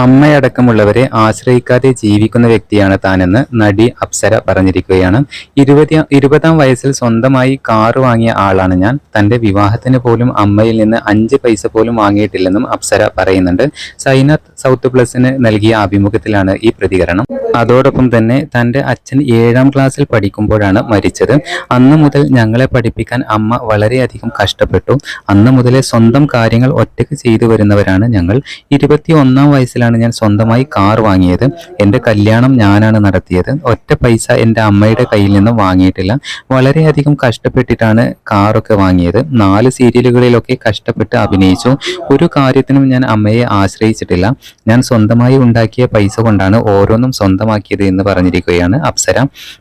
അമ്മയടക്കമുള്ളവരെ ആശ്രയിക്കാതെ ജീവിക്കുന്ന വ്യക്തിയാണ് താനെന്ന് നടി അപ്സര പറഞ്ഞിരിക്കുകയാണ്. 20ാം വയസ്സിൽ സ്വന്തമായി കാറ് വാങ്ങിയ ആളാണ് ഞാൻ. തന്റെ വിവാഹത്തിന് പോലും അമ്മയിൽ നിന്ന് 5 പൈസ പോലും വാങ്ങിയിട്ടില്ലെന്നും അപ്സര പറയുന്നുണ്ട്. സൈനത്ത് സൗത്ത് പ്ലസിന് നൽകിയ അഭിമുഖത്തിലാണ് ഈ പ്രതികരണം. അതോടൊപ്പം തന്നെ തന്റെ അച്ഛൻ 7ാം ക്ലാസ്സിൽ പഠിക്കുമ്പോഴാണ് മരിച്ചത്. അന്ന് മുതൽ ഞങ്ങളെ പഠിപ്പിക്കാൻ അമ്മ വളരെയധികം കഷ്ടപ്പെട്ടു. അന്ന് മുതലേ സ്വന്തം കാര്യങ്ങൾ ഒറ്റയ്ക്ക് ചെയ്തു വരുന്നവരാണ് ഞങ്ങൾ. 21ാം വയസ്സിലാണ് ഞാൻ സ്വന്തമായി കാർ വാങ്ങിയത്. എൻ്റെ കല്യാണം ഞാനാണ് നടത്തിയത്. ഒറ്റ പൈസ എൻ്റെ അമ്മയുടെ കയ്യിൽ നിന്നും വാങ്ങിയിട്ടില്ല. വളരെയധികം കഷ്ടപ്പെട്ടിട്ടാണ് കാറൊക്കെ വാങ്ങിയത്. 4 സീരിയലുകളിലൊക്കെ കഷ്ടപ്പെട്ട് അഭിനയിച്ചു. ഒരു കാര്യത്തിനും ഞാൻ അമ്മയെ ആശ്രയിച്ചിട്ടില്ല. ഞാൻ സ്വന്തമായി ഉണ്ടാക്കിയ പൈസ കൊണ്ടാണ് ഓരോന്നും സ്വന്തമാക്കിയത് എന്ന് പറഞ്ഞിരിക്കുകയാണ് അപ്സര.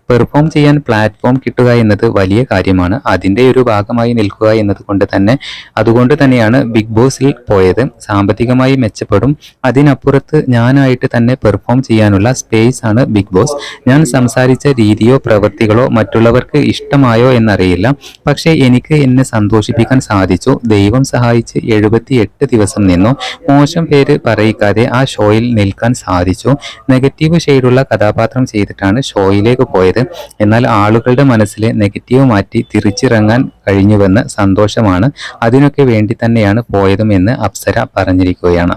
പെർഫോം ചെയ്യാൻ പ്ലാറ്റ്ഫോം കിട്ടുക എന്നത് വലിയ കാര്യമാണ്. അതിൻ്റെ ഒരു ഭാഗമായി നിൽക്കുക അതുകൊണ്ട് തന്നെയാണ് ബിഗ് ബോസിൽ പോയത്. സാമ്പത്തികമായി മെച്ചപ്പെടും. അതിനപ്പുറത്ത് ഞാനായിട്ട് തന്നെ പെർഫോം ചെയ്യാനുള്ള സ്പേസ് ആണ് ബിഗ് ബോസ്. ഞാൻ സംസാരിച്ച രീതിയോ പ്രവൃത്തികളോ മറ്റുള്ളവർക്ക് ഇഷ്ടമായോ എന്നറിയില്ല. പക്ഷേ എനിക്ക് എന്നെ സന്തോഷിപ്പിക്കാൻ സാധിച്ചു. ദൈവം സഹായിച്ച് 78 ദിവസം നിന്നു. മോശം പേര് പറയിക്കാതെ ആ ഷോയിൽ നിൽക്കാൻ സാധിച്ചു. നെഗറ്റീവ് ഷെയ്ഡുള്ള കഥാപാത്രം ചെയ്തിട്ടാണ് ഷോയിലേക്ക് പോയത്. എന്നാൽ ആളുകളുടെ മനസ്സിലെ നെഗറ്റീവ് മാറ്റി തിരിച്ചിറങ്ങാൻ കഴിഞ്ഞുവെന്ന് സന്തോഷമാണ്. അതിനൊക്കെ വേണ്ടി തന്നെയാണ് പോയതും എന്ന് അപ്സര പറഞ്ഞിരിക്കുകയാണ്.